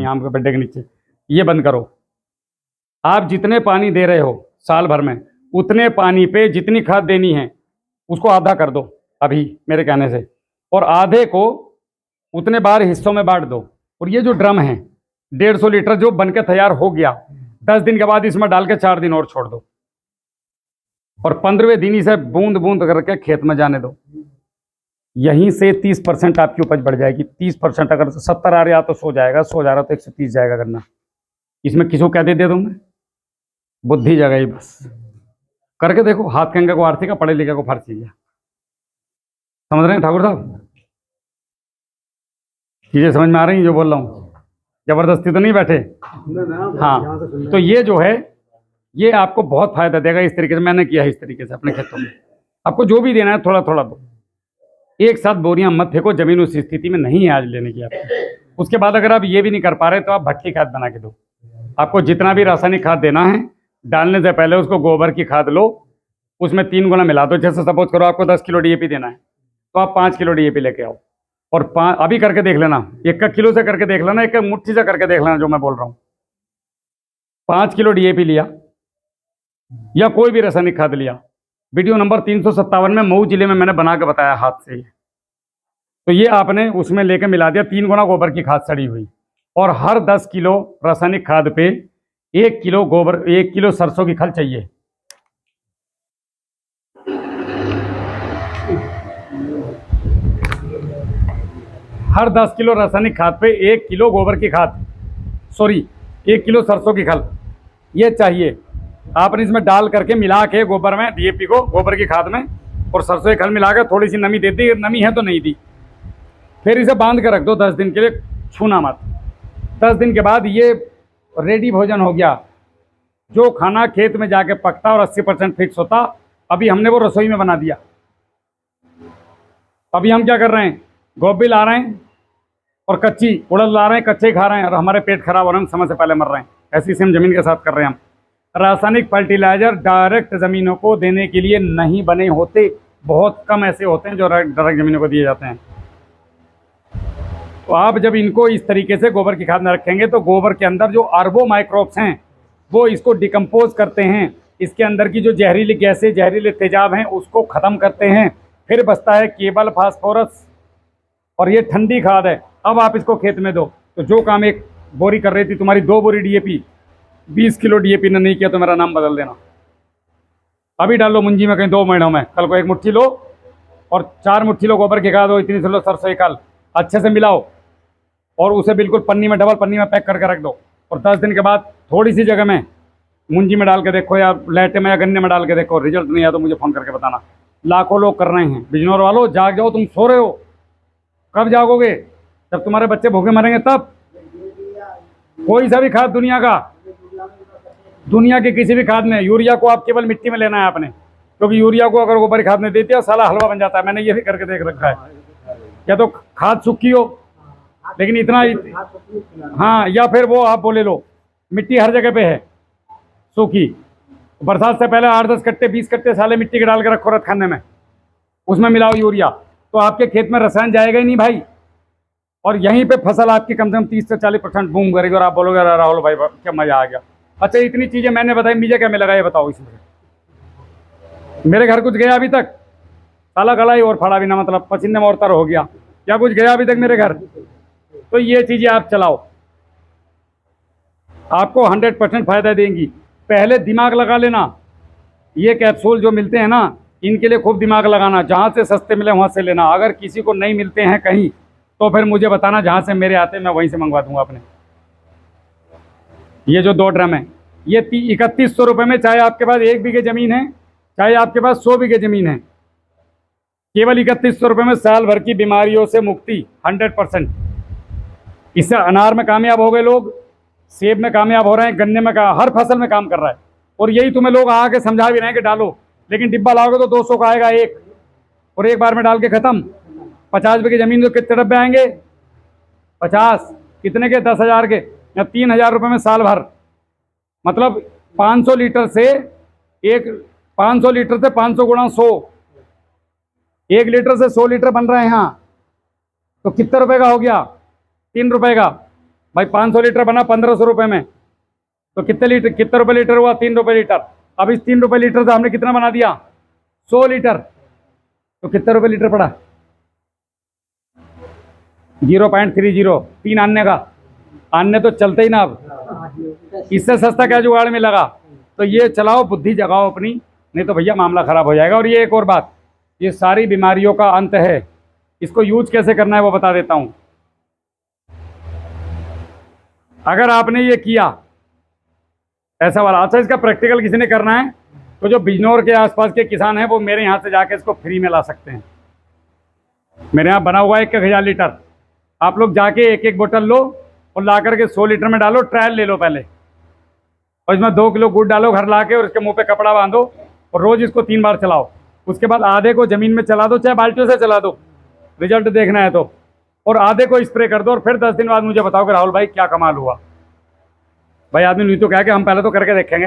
पानी आम के पेड़ के नीचे, ये बंद करो। आप जितने पानी दे रहे हो साल भर में, उतने पानी पे जितनी खाद देनी है उसको आधा कर दो अभी मेरे कहने से, और आधे को उतने बार हिस्सों में बांट दो। और ये जो ड्रम है 150 लीटर जो बनके तैयार हो गया, 10 दिन के बाद इसमें डाल के 4 दिन और छोड़ दो, और 15वें दिन इसे बूंद बूंद करके खेत में जाने दो। यहीं से 30% आपकी उपज बढ़ जाएगी। 30%, अगर 70 आ रहा तो 100 जाएगा, 100 जा रहा तो 130 जाएगा करना। इसमें किसको क्या दे दूँ मैं? बुद्धि जगह बस करके देखो। हाथ कंगे को आरती का, पढ़े लिखे को फारसी है। समझ रहे हैं ठाकुर साहब? चीजें समझ में आ रही हैं जो बोल रहा हूँ? जबरदस्ती तो नहीं बैठे? हाँ, तो ये जो है ये आपको बहुत फायदा देगा। इस तरीके से मैंने किया है, इस तरीके से अपने खेतों में। आपको जो भी देना है थोड़ा थोड़ा दो, एक साथ बोरियां मत फेंको। जमीन उस स्थिति में नहीं है आज लेने की आपको। उसके बाद अगर आप ये भी नहीं कर पा रहे तो आप भट्टी खाद बना के दो। आपको जितना भी रासायनिक खाद देना है, डालने से पहले उसको गोबर की खाद लो, उसमें 3 गुना मिला दो। जैसे सपोज करो आपको 10 किलो डीएपी देना है तो आप 5 किलो डीएपी लेके आओ, और अभी करके देख लेना, 1 किलो से करके देख लेना, 1 मुट्ठी से करके देख लेना जो मैं बोल रहा हूँ। 5 किलो डीएपी लिया या कोई भी रासायनिक खाद लिया, वीडियो नंबर 357 में मऊ जिले में मैंने बना के बताया हाथ से। तो ये आपने उसमें लेके मिला दिया 3 गुना गोबर की खाद सड़ी हुई, और हर 10 किलो रासायनिक खाद पे 1 किलो गोबर, 1 किलो सरसों की खल चाहिए। हर 10 किलो रासायनिक खाद पे 1 किलो गोबर की खाद, 1 किलो सरसों की खल ये चाहिए। आपने इसमें डाल करके मिला के गोबर में, डीएपी को गोबर की खाद में और सरसों की खल मिला के थोड़ी सी नमी दे दी, नमी है तो नहीं दी, फिर इसे बांध के रख दो 10 दिन के लिए, छूना मत। 10 दिन के बाद ये रेडी भोजन हो गया। जो खाना खेत में जाके पकता और 80% फिक्स होता, अभी हमने वो रसोई में बना दिया। अभी हम क्या कर रहे हैं? गोभी ला रहे हैं और कच्ची उड़द ला रहे हैं, कच्चे खा रहे हैं, और हमारे पेट खराब हो रहे हैं, समय से पहले मर रहे हैं। ऐसी सेम जमीन के साथ कर रहे हैं हम। रासायनिक फर्टिलाइजर डायरेक्ट ज़मीनों को देने के लिए नहीं बने होते, बहुत कम ऐसे होते हैं जो डायरेक्ट ज़मीनों को दिए जाते हैं। तो आप जब इनको इस तरीके से गोबर की खाद में रखेंगे तो गोबर के अंदर जो अरबों माइक्रोब्स हैं वो इसको डिकम्पोज करते हैं, इसके अंदर की जो जहरीली गैसें, जहरीले तेजाब हैं उसको ख़त्म करते हैं। फिर बचता है केवल फास्फोरस, और ये ठंडी खाद है। अब आप इसको खेत में दो तो जो काम 1 बोरी कर रही थी तुम्हारी 2 बोरी डीएपी, 20 किलो डीएपी ने नहीं किया तो मेरा नाम बदल देना। अभी डाल लो मुंजी में कहीं 2 महीनों में, कल को 1 मुट्ठी लो और 4 मुट्ठी लो गोबर की खाद हो, इतनी से लो सरसों की खल, अच्छे से मिलाओ और उसे बिल्कुल पन्नी में, डबल पन्नी में पैक करके रख दो। और 10 दिन के बाद थोड़ी सी जगह में मुंजी में डाल के देखो या लैटे में या गन्ने में डाल के देखो, रिजल्ट नहीं आया तो मुझे फ़ोन करके बताना। लाखों लोग कर रहे हैं। बिजनौर वालों जाग जाओ, तुम सो रहे हो। कब जागोगे? जब तुम्हारे बच्चे भूखे मरेंगे तब। कोई सा भी खाद दुनिया का, दुनिया के किसी भी खाद में, यूरिया को आप केवल मिट्टी में लेना है आपने, क्योंकि यूरिया को अगर गोबर खाद में देती है साला हलवा बन जाता है। मैंने ये भी करके देख रखा है। या तो खाद सूखी हो, लेकिन इतना, हाँ, या फिर वो आप बोले लो मिट्टी हर जगह पे है सूखी, बरसात से पहले 8-10 कट्टे 20 कट्टे साले मिट्टी के डाल के रखो रथ खाने में, उसमें मिलाओ यूरिया, तो आपके खेत में रसायन जाएगा ही नहीं भाई। और यहीं पे फसल आपकी कम से कम 30 से 40% बूम करेगी और आप बोलोगे राहुल भाई क्या मजा आ गया। अच्छा, इतनी चीजें मैंने बताई, मुझे क्या मिलेगा ये बताओ? इसमें मेरे घर कुछ गया अभी तक? साला गला ही और फड़ा भी ना, मतलब पसीने में और तर हो गया। क्या कुछ गया अभी तक मेरे घर? तो ये चीजें आप चलाओ, आपको 100% फायदा देंगी। पहले दिमाग लगा लेना, ये कैप्सूल जो मिलते हैं ना, इनके लिए खूब दिमाग लगाना। जहाँ से सस्ते मिले वहाँ से लेना। अगर किसी को नहीं मिलते हैं कहीं तो फिर मुझे बताना, जहाँ से मेरे आते मैं वहीं से मंगवा दूंगा अपने। ये जो 2 ड्रम है ये 3100 रुपये में, चाहे आपके पास 1 बीघे ज़मीन है, चाहे आपके पास 100 बीघे ज़मीन है, केवल 3100 रुपये में साल भर की बीमारियों से मुक्ति 100%। इससे अनार में कामयाब हो गए लोग, सेब में कामयाब हो रहे हैं, गन्ने में हर फसल में काम कर रहा है। और यही तुम्हें लोग आके समझा भी रहे हैं कि डालो, लेकिन डिब्बा लाओगे तो 200 का आएगा एक, और एक बार में डाल के ख़त्म। 50 बीघे ज़मीन तो कितने डब्बे आएंगे? 50 कितने के? 10,000 के या 3,000 रुपये में साल भर। मतलब 500 लीटर से 500 गुणा 100, 1 लीटर से 100 लीटर बन रहे हैं यहाँ, तो कितने रुपए का हो गया? 3 रुपए का। भाई 500 लीटर बना 1500 रुपये में, तो कितने रुपये लीटर हुआ? 3 रुपये लीटर। अब इस 3 रुपये लीटर से हमने कितना बना दिया? 100 लीटर, तो कितने रुपये लीटर पड़ा? 0.30। 3 आने का, आने तो चलते ही ना। अब इससे सस्ता क्या जुगाड़ में लगा? तो ये चलाओ, बुद्धि जगाओ अपनी, नहीं तो भैया मामला ख़राब हो जाएगा। और ये एक और बात, ये सारी बीमारियों का अंत है। इसको यूज कैसे करना है वो बता देता हूँ। अगर आपने ये किया ऐसा वाला, अच्छा इसका प्रैक्टिकल किसी ने करना है तो जो बिजनौर के आसपास के किसान हैं वो मेरे यहाँ से जाके इसको फ्री में ला सकते हैं। मेरे यहाँ बना हुआ है 1000 लीटर। आप लोग जाके एक एक बोतल लो और ला करके 100 लीटर में डालो, ट्रायल ले लो पहले, और इसमें 2 किलो गुड़ डालो घर ला के, और इसके मुंह पे कपड़ा बांधो और रोज़ इसको 3 बार चलाओ। उसके बाद आधे को ज़मीन में चला दो, चाहे बाल्टियों से चला दो, रिजल्ट देखना है तो, और आधे को स्प्रे कर दो, और फिर 10 दिन बाद मुझे बताओ कि राहुल भाई क्या कमाल हुआ। भाई आदमी नहीं तो क्या कि हम पहले तो करके देखेंगे।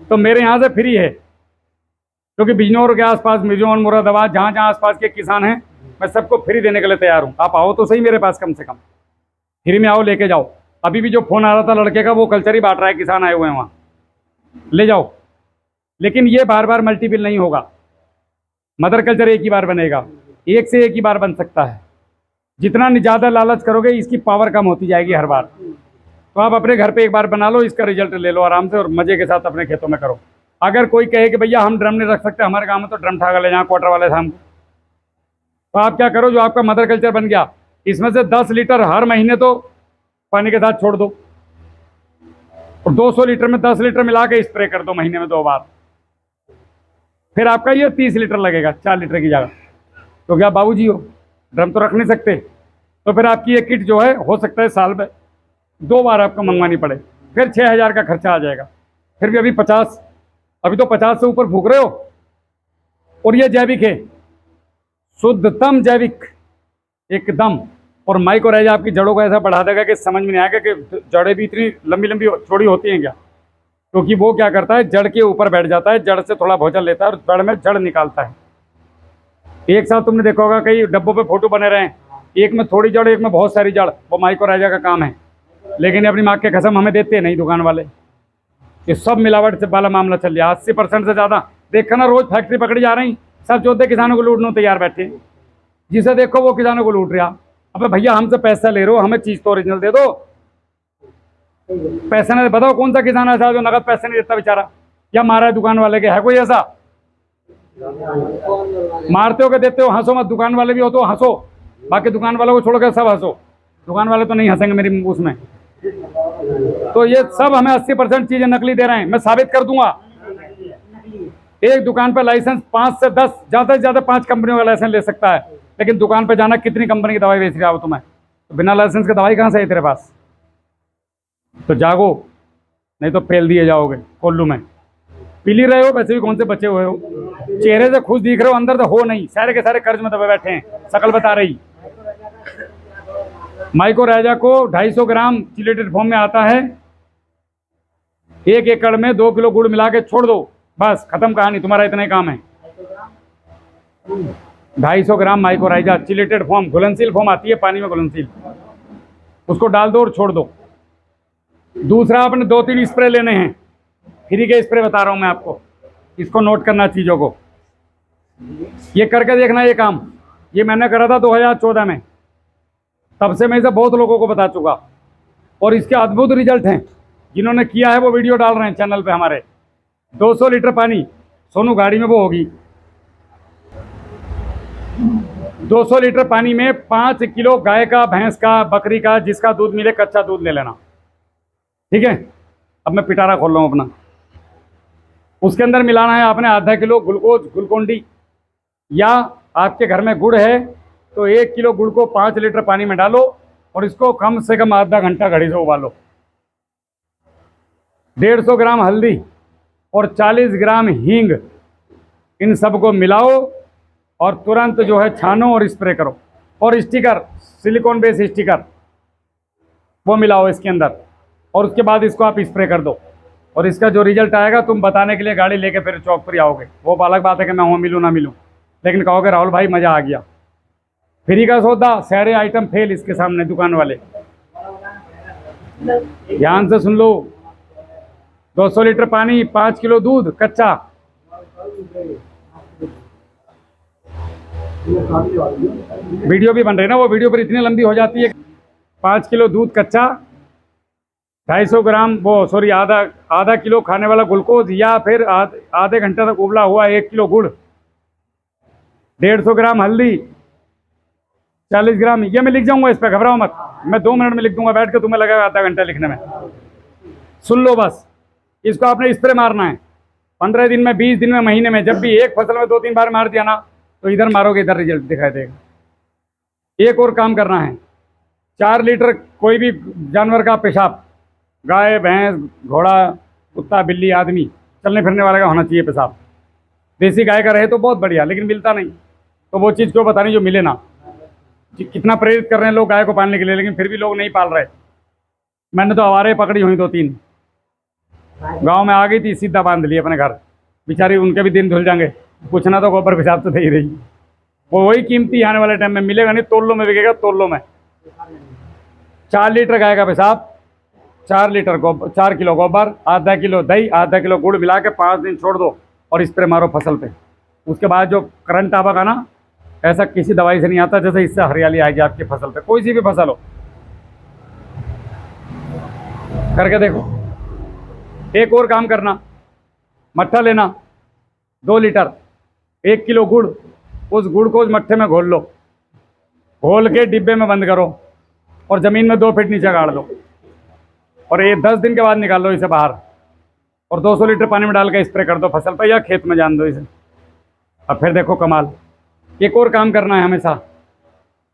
तो मेरे यहाँ से फ्री है, क्योंकि बिजनौर के आसपास, मिर्जौन, मुरादाबाद, जहाँ जहाँ आसपास के किसान हैं, मैं सबको फ्री देने के लिए तैयार हूँ। आप आओ तो सही मेरे पास, कम से कम फ्री में आओ, लेके जाओ। अभी भी जो फ़ोन आ रहा था लड़के का, वो कल्चर ही बांट रहा है, किसान आए हुए हैं वहाँ, ले जाओ। लेकिन ये बार बार मल्टीपल नहीं होगा। मदर कल्चर एक ही बार बनेगा, एक से एक ही बार बन सकता है। जितना ज़्यादा लालच करोगे इसकी पावर कम होती जाएगी हर बार। तो आप अपने घर पे एक बार बना लो, इसका रिजल्ट ले लो आराम से, और मज़े के साथ अपने खेतों में करो। अगर कोई कहे कि भैया हम ड्रम नहीं रख सकते, हमारे गांव में तो ड्रम ठाका ले जहाँ क्वार्टर वाले शाम को, तो आप क्या करो, जो आपका मदर कल्चर बन गया, इसमें से 10 लीटर हर महीने तो पानी के साथ छोड़ दो, और 200 लीटर में 10 लीटर मिला के स्प्रे कर दो महीने में 2 बार। फिर आपका ये 30 लीटर लगेगा 4 लीटर की जगह। तो क्या बाबूजी हो, ड्रम तो रख नहीं सकते, तो फिर आपकी ये किट जो है, हो सकता है साल में 2 बार आपको मंगवानी पड़े, फिर 6000 का खर्चा आ जाएगा। फिर भी अभी 50, अभी तो 50 से ऊपर फूक रहे हो। और ये जैविक है, शुद्धतम जैविक एकदम। और माइकोराइजा आपकी जड़ों को ऐसा बढ़ा देगा कि समझ में नहीं आएगा कि जड़ें भी इतनी लंबी लंबी चौड़ी होती हैं क्या। क्योंकि वो क्या करता है, जड़ के ऊपर बैठ जाता है, जड़ से थोड़ा भोजन लेता है और जड़ में जड़ निकालता है। एक साथ तुमने देखा होगा कई डब्बों पे फोटो बने रहे, एक में थोड़ी जड़, एक में बहुत सारी जड़, वो माइकोराइजा का काम है। लेकिन अपनी माँ के कसम हमें देते नहीं दुकान वाले। ये सब मिलावट से वाला मामला चल रहा है। 80% से ज़्यादा देखा ना, रोज़ फैक्ट्री पकड़ी जा रही, सब चौथे किसानों को लूटने तैयार बैठे। जिसे देखो वो किसानों को लूट रहा। अबे भैया हमसे पैसा ले रहे हो, हमें चीज़ तो ओरिजिनल दे दो। पैसा नहीं, बताओ कौन सा किसान ऐसा जो नगद पैसे नहीं देता बेचारा, या मारा है दुकान वाले के? है कोई ऐसा? मारते हो के देते हो, हंसो मत। दुकान वाले भी हो तो हंसो, बाकी दुकान वालों को छोड़कर सब हंसो। दुकान वाले तो नहीं हंसेंगे मेरी उसमें। तो ये सब हमें 80% चीजें नकली दे रहे हैं। मैं साबित कर दूंगा। एक दुकान पर लाइसेंस 5 से 10, ज्यादा से ज्यादा 5 कंपनियों का लाइसेंस ले सकता है, लेकिन दुकान पर जाना कितनी कंपनी की दवाई बेच रहा हो तुम्हें, तो बिना लाइसेंस की दवाई कहाँ से है तेरे पास? तो जागो, नहीं तो फेल दिए जाओगे कोल्लू में। पी ली रहे हो, वैसे भी कौन से बचे हुए हो, चेहरे से खुश दिख रहे हो, अंदर तो हो नहीं, सारे के सारे कर्ज में दबे बैठे हैं, शकल बता रही। माइकोराइजा को 250 ग्राम चिलेटेड फॉर्म में आता है। 1 एकड़ में 2 किलो गुड़ मिला के छोड़ दो, बस खत्म कहानी, तुम्हारा इतना ही काम है। 250 ग्राम माइकोराइजा चिलेटेड फॉर्म, घुलनशील फॉर्म आती है पानी में घुलनशील, उसको डाल दो और छोड़ दो। दूसरा, आपने 2-3 स्प्रे लेने हैं, फ्री के स्प्रे बता रहा हूं मैं आपको, इसको नोट करना चीज़ों को, ये करके देखना। ये काम ये मैंने करा था 2014 में, तब से मैं इसे बहुत लोगों को बता चुका, और इसके अद्भुत रिजल्ट हैं। जिन्होंने किया है वो वीडियो डाल रहे हैं चैनल पे हमारे। 200 लीटर पानी, सोनू गाड़ी में वो होगी, 200 लीटर पानी में 5 किलो गाय का, भैंस का, बकरी का, जिसका दूध मिले कच्चा दूध ले लेना, ठीक है। अब मैं पिटारा खोल रहा हूँ अपना। उसके अंदर मिलाना है आपने आधा किलो ग्लूकोज, ग्लूकोन-डी, या आपके घर में गुड़ है तो 1 किलो गुड़ को 5 लीटर पानी में डालो और इसको कम से कम आधा घंटा घड़ी से उबालो। 150 ग्राम हल्दी और 40 ग्राम हींग, इन सबको मिलाओ और तुरंत जो है छानो और स्प्रे करो। और स्टिकर, सिलिकॉन बेस स्टिकर, वो मिलाओ इसके अंदर, और उसके बाद इसको आप स्प्रे कर दो। और इसका जो रिजल्ट आएगा, तुम बताने के लिए गाड़ी लेके फिर चौक पर आओगे। वो अलग बात है कि मैं वहाँ मिलूँ ना मिलूँ, लेकिन कहोगे राहुल भाई मज़ा आ गया। फ्री का सौदा, सारे आइटम फेल इसके सामने दुकान वाले। ध्यान से सुन लो। 200 लीटर पानी, 5 किलो दूध कच्चा। वीडियो भी बन रही है ना, वो वीडियो पर इतनी लंबी हो जाती है। 5 किलो दूध कच्चा, 250 ग्राम वो आधा किलो खाने वाला ग्लूकोज, या फिर आधे घंटे तक उबला हुआ 1 किलो गुड़, 150 ग्राम हल्दी, 40 ग्राम, ये मैं लिख जाऊंगा इस पे, घबराओ मत, मैं 2 मिनट में लिख दूंगा बैठ के, तुम्हें लगेगा आधा घंटा लिखने में। सुन लो बस, इसको आपने स्प्रे मारना है 15 दिन में, 20 दिन में, महीने में, जब भी एक फसल में 2-3 बार मार दिया ना, तो इधर मारोगे इधर रिजल्ट दिखाई देगा। एक और काम करना है, 4 लीटर कोई भी जानवर का पेशाब, गाय, भैंस, घोड़ा, कुत्ता, बिल्ली, आदमी, चलने फिरने वाले का होना चाहिए पेशाब। देसी गाय का रहे तो बहुत बढ़िया, लेकिन मिलता नहीं, तो वो चीज़ क्यों बतानी जो मिले ना। कितना प्रेरित कर रहे हैं लोग गाय को पालने के लिए, लेकिन फिर भी लोग नहीं पाल रहे। मैंने तो आवारे पकड़ी हुई 2-3, गांव में आ गई थी, सीधा बांध ली अपने घर, बेचारी, उनके भी दिन धुल जाएंगे, पूछना तो गोबर पेशाब तो दे ही रही। वो वही कीमती आने वाले टाइम में मिलेगा नहीं, तोल लो में बिकेगा, तोल लो में। 4 लीटर गाय का पेशाब, 4 लीटर गोबर, 4 किलो गोबर, आधा किलो दही, आधा किलो गुड़ मिला के 5 दिन छोड़ दो और स्प्रे मारो फसल पे। उसके बाद जो करंट आवेगा ना, ऐसा किसी दवाई से नहीं आता जैसे इससे हरियाली आएगी आपकी फसल पे, कोई सी भी फसल हो। करके देखो। एक और काम करना, मट्ठा लेना 2 लीटर, 1 किलो गुड़, उस गुड़ को उस मट्ठे में घोल लो, घोल के डिब्बे में बंद करो और ज़मीन में 2 फीट नीचे गाड़ दो, और ये 10 दिन के बाद निकाल लो इसे बाहर, और 200 लीटर पानी में डाल के स्प्रे कर दो फसल पर, या खेत में जान दो इसे। अब फिर देखो कमाल। एक और काम करना है, हमेशा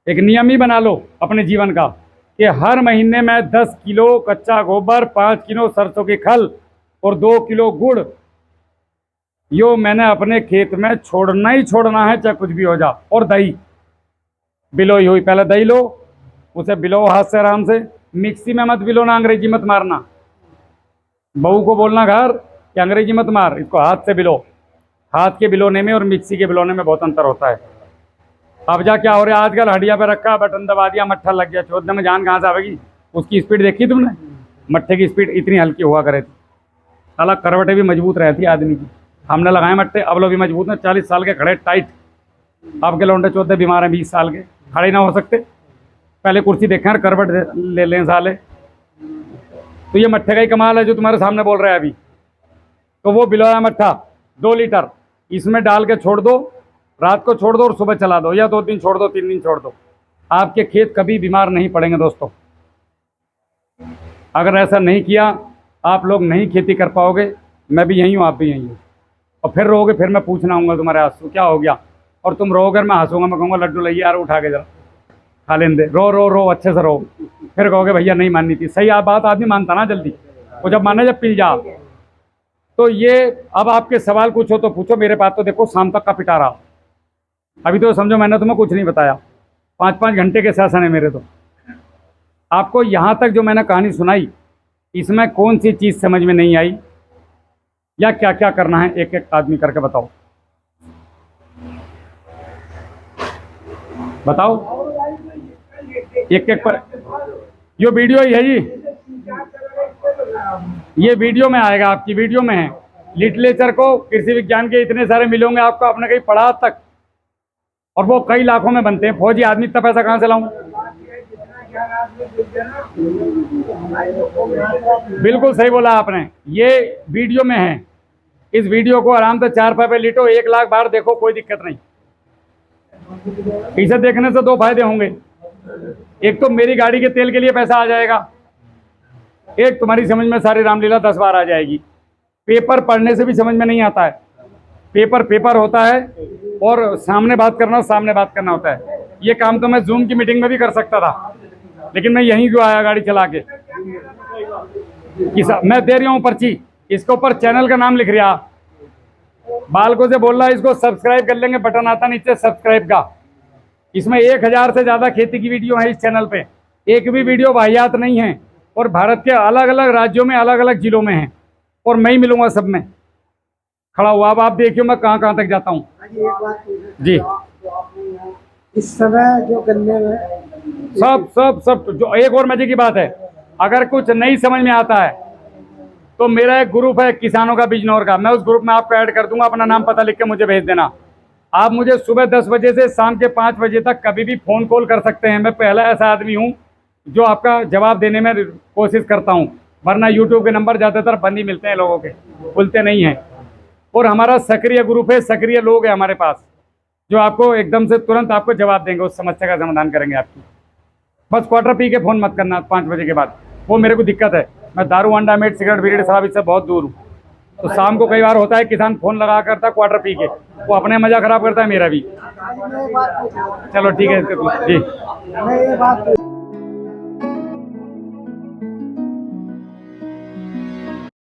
एक नियम ही बना लो अपने जीवन का, कि हर महीने में 10 किलो कच्चा गोबर, 5 किलो सरसों की खल और 2 किलो गुड़, यो मैंने अपने खेत में छोड़ना ही छोड़ना है, चाहे कुछ भी हो जाए। और दही बिलोई हुई, पहले दही लो, उसे बिलो हाथ से आराम से, मिक्सी में मत बिलोना, अंग्रेजी मत मारना। बहू को बोलना घर कि अंग्रेजी मत मार, इसको हाथ से बिलो। हाथ के बिलोने में और मिक्सी के बिलोने में बहुत अंतर होता है। अब जा क्या हो रहा है आजकल, हड्डिया पे रखा, बटन दबा दिया, मट्ठा लग गया, चौदह में जान कहाँ से आवेगी। उसकी स्पीड देखी तुमने? मट्ठे की स्पीड इतनी हल्की हुआ करे थी, साला करवटें भी मजबूत रहती आदमी की। हमने लगाए मट्ठे, अब लोग भी मजबूत हैं, 40 साल के खड़े टाइट। अब के लौंडे 14 बीमार हैं, 20 साल के, खड़े ना हो सकते। पहले कुर्सी देखें, करवट ले लें साले। तो ये मट्ठे का ही कमाल है जो तुम्हारे सामने बोल रहे हैं अभी। तो वो बिलोया मट्ठा 2 लीटर इसमें डाल के छोड़ दो, रात को छोड़ दो और सुबह चला दो, या 2 दिन छोड़ दो, 3 दिन छोड़ दो। आपके खेत कभी बीमार नहीं पड़ेंगे दोस्तों। अगर ऐसा नहीं किया, आप लोग नहीं खेती कर पाओगे। मैं भी यहीं हूँ, आप भी यहीं हो, और फिर रोगे, फिर मैं पूछना आऊँगा तुम्हारे आंसू क्या हो गया, और तुम रोगे, मैं हंसूंगा, मैं कहूँगा लड्डू लाइए यार, उठा के जरा खा लेने दे। रो रो रो अच्छे से रो, फिर कहोगे भैया नहीं माननी थी। सही आप बात आदमी मानता ना जल्दी, वो जब माने जब पी जा। तो ये अब आपके सवाल कुछ हो तो पूछो, मेरे पास तो देखो शाम तक का पिटारा। अभी तो समझो मैंने तुम्हें कुछ नहीं बताया, 5-5 घंटे के सेशन है मेरे। तो आपको यहाँ तक जो मैंने कहानी सुनाई, इसमें कौन सी चीज़ समझ में नहीं आई, या क्या क्या करना है, एक एक आदमी करके बताओ, बताओ एक एक पर। ये वीडियो ही है जी, ये वीडियो में आएगा, आपकी वीडियो में है। लिटरेचर को, कृषि विज्ञान के इतने सारे मिलोगे आपको, आपने कहीं पढ़ा तक, और वो कई लाखों में बनते हैं। फौजी आदमी इतना पैसा कहाँ से लाऊं? बिल्कुल सही बोला आपने, ये वीडियो में है। इस वीडियो को आराम से 4 पे लिटो, 1 लाख बार देखो, कोई दिक्कत नहीं। इसे देखने से 2 फायदे होंगे, एक तो मेरी गाड़ी के तेल के लिए पैसा आ जाएगा, एक तुम्हारी समझ में सारी रामलीला 10 बार आ जाएगी। पेपर पढ़ने से भी समझ में नहीं आता है, पेपर पेपर होता है, और सामने बात करना होता है। ये काम तो मैं जूम की मीटिंग में भी कर सकता था, लेकिन मैं यहीं क्यों आया गाड़ी चला के। मैं दे रहा हूँ पर्ची, इसके ऊपर चैनल का नाम लिख रहा, बालकों से बोल रहा है इसको सब्सक्राइब कर लेंगे, बटन आता नीचे सब्सक्राइब का। इसमें 1000 से ज़्यादा खेती की वीडियो है इस चैनल पे, एक भी वीडियो वाहियात नहीं है, और भारत के अलग अलग राज्यों में, अलग अलग जिलों में है, और मैं ही मिलूंगा सब में खड़ा हुआ। अब आप देखियो मैं कहाँ कहाँ तक जाता हूँ जी। इस समय जो गन्ने में सब जो एक और मजे की बात है, अगर कुछ नहीं समझ में आता है तो मेरा एक ग्रुप है किसानों का बिजनौर का, मैं उस ग्रुप में आपको ऐड कर दूंगा। अपना नाम पता लिख के मुझे भेज देना। आप मुझे सुबह 10 बजे से शाम के 5 बजे तक कभी भी फ़ोन कॉल कर सकते हैं। मैं पहला ऐसा आदमी हूँ जो आपका जवाब देने में कोशिश करता हूँ, वरना यूट्यूब के नंबर ज़्यादातर बंद ही मिलते हैं लोगों के, खुलते नहीं हैं। और हमारा सक्रिय ग्रुप है, सक्रिय लोग हैं हमारे पास जो आपको एकदम से तुरंत आपको जवाब देंगे, उस समस्या का समाधान करेंगे आपकी। बस क्वार्टर पी के फ़ोन मत करना 5 बजे के बाद, वो मेरे को दिक्कत है। मैं दारू अंडा मीट सिगरेट बीड़ी शराब इससे बहुत दूर हूँ। तो शाम को कई बार होता है किसान फ़ोन लगा करता क्वार्टर पी के, वो अपने मज़ा ख़राब करता है, मेरा भी। चलो ठीक है जी।